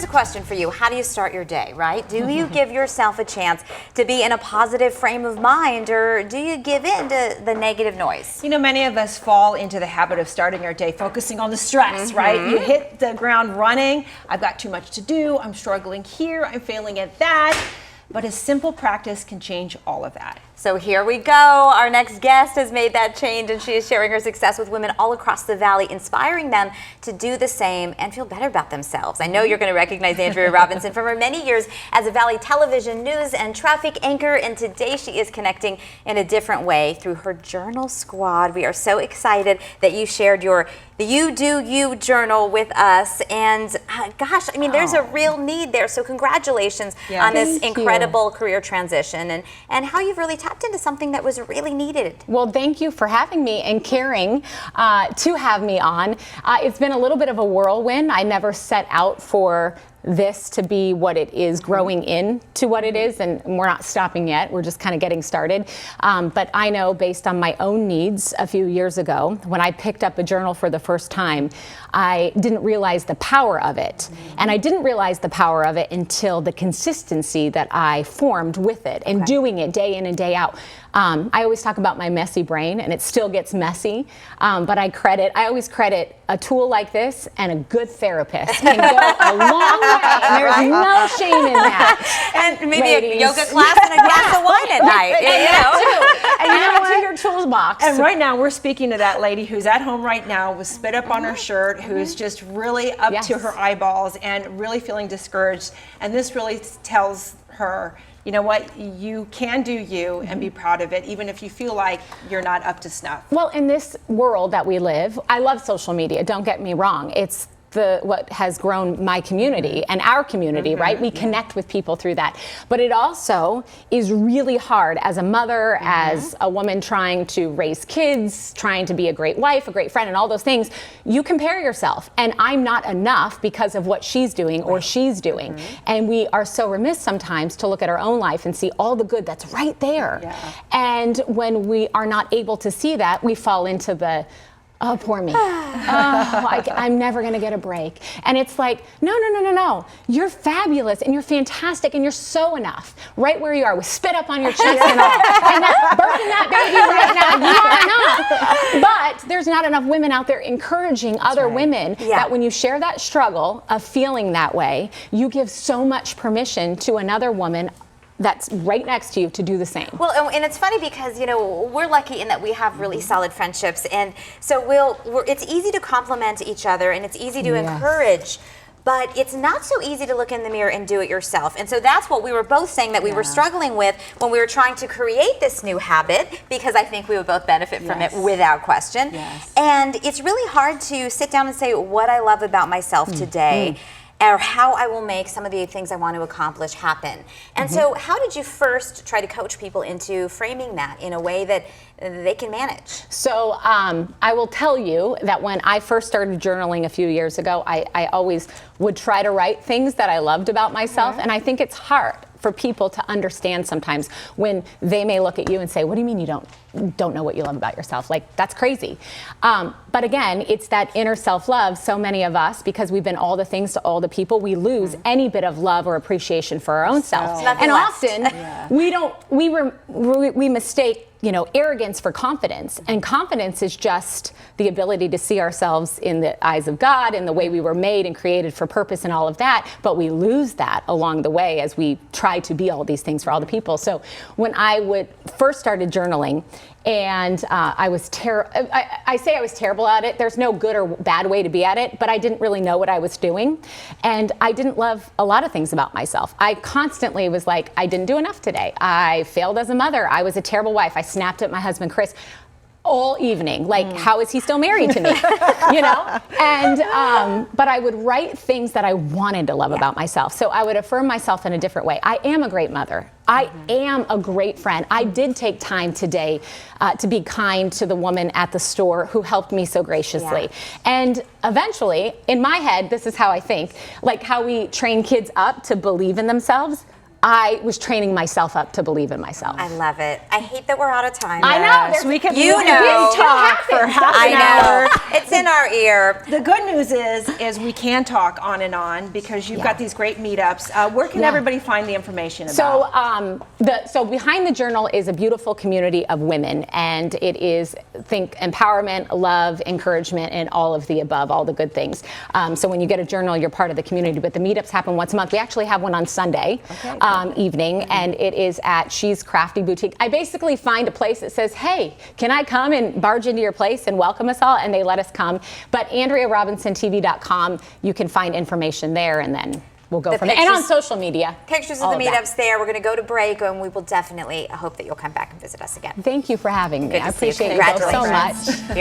here's a question for you. How do you start your day, right? Do you give yourself a chance to be in a positive frame of mind, or do you give in to the negative noise? You know, many of us fall into the habit of starting our day focusing on the stress, right? You hit the ground running. I've got too much to do. I'm struggling here. I'm failing at that. But a simple practice can change all of that. So here we go. Our next guest has made that change, and she is sharing her success with women all across the Valley, inspiring them to do the same and feel better about themselves. I know you're going to recognize Andrea Robinson from her many years as a Valley television news and traffic anchor, and today she is connecting in a different way through her journal squad. We are so excited that you shared your You Do You journal with us, and gosh, I mean, there's a real need there, so congratulations on this incredible career transition and how you've really tapped into something that was really needed. Well, thank you for having me and caring to have me on. It's been a little bit of a whirlwind. I never set out for this to be what it is, growing into what it is, and we're not stopping yet. We're just kind of getting started. But I know, based on my own needs a few years ago, when I picked up a journal for the first time, I didn't realize the power of it. And I didn't realize the power of it until the consistency that I formed with it and doing it day in and day out. I always talk about my messy brain, and it still gets messy, but I always credit a tool like this and a good therapist can go a long way, and there's no shame in that. And maybe Ladies. a yoga class and a glass of wine at night. And you know Add what? to your toolbox. And right now, we're speaking to that lady who's at home right now with spit up on her shirt, who's just really up to her eyeballs and really feeling discouraged. And this really tells her, you know what, you can do you and be proud of it, even if you feel like you're not up to snuff. Well, in this world that we live, I love social media, don't get me wrong. It's what has grown my community and our community, right? We connect with people through that. But it also is really hard as a mother, as a woman trying to raise kids, trying to be a great wife, a great friend, and all those things. You compare yourself, and I'm not enough because of what she's doing or she's doing. And we are so remiss sometimes to look at our own life and see all the good that's right there. And when we are not able to see that, we fall into the, oh, poor me. I'm never going to get a break. And it's like, no. You're fabulous and you're fantastic and you're so enough right where you are with spit up on your chest and all. And that, birthing that baby right now, you are enough. But there's not enough women out there encouraging other women that when you share that struggle of feeling that way, you give so much permission to another woman that's right next to you to do the same. Well, and it's funny because, you know, we're lucky in that we have really solid friendships, and so it's easy to compliment each other and it's easy to encourage, but it's not so easy to look in the mirror and do it yourself. And so that's what we were both saying that we were struggling with when we were trying to create this new habit, because I think we would both benefit from it without question. And it's really hard to sit down and say what I love about myself today, or how I will make some of the things I want to accomplish happen. And so how did you first try to coach people into framing that in a way that they can manage? So I will tell you that when I first started journaling a few years ago, I always would try to write things that I loved about myself. And I think it's hard for people to understand sometimes when they may look at you and say, what do you mean you don't know what you love about yourself? Like, that's crazy. But again, it's that inner self-love. So many of us, because we've been all the things to all the people, we lose any bit of love or appreciation for our own self. And often we mistake, you know, arrogance for confidence. And confidence is just the ability to see ourselves in the eyes of God and the way we were made and created for purpose and all of that. But we lose that along the way as we try to be all these things for all the people. So when I first started journaling, and I was I say I was terrible at it. There's no good or bad way to be at it, but I didn't really know what I was doing. And I didn't love a lot of things about myself. I constantly was like, I didn't do enough today. I failed as a mother. I was a terrible wife. I snapped at my husband, Chris, all evening. Like, how is he still married to me? You know? And, but I would write things that I wanted to love about myself. So I would affirm myself in a different way. I am a great mother. I am a great friend. I did take time today to be kind to the woman at the store who helped me so graciously. And eventually, in my head, this is how I think, like how we train kids up to believe in themselves. I was training myself up to believe in myself. I love it. I hate that we're out of time. I know. Yes, we could You know. talk for half I an hour. know. It's in our ear. The good news is we can talk on and on because you've got these great meetups. Where can everybody find the information about? So behind the journal is a beautiful community of women, and it is, think, empowerment, love, encouragement, and all of the above, all the good things. So when you get a journal, you're part of the community. But the meetups happen once a month. We actually have one on Sunday evening, and it is at She's Crafty Boutique. I basically find a place that says, hey, can I come and barge into your place and welcome us all? And they let us come. But AndreaRobinsonTV.com, you can find information there, and then we'll go from there. And on social media. Pictures of the meetups there. We're going to go to break, and we will definitely hope that you'll come back and visit us again. Thank you for having me. Good I to see you. appreciate you both so Congratulations. much.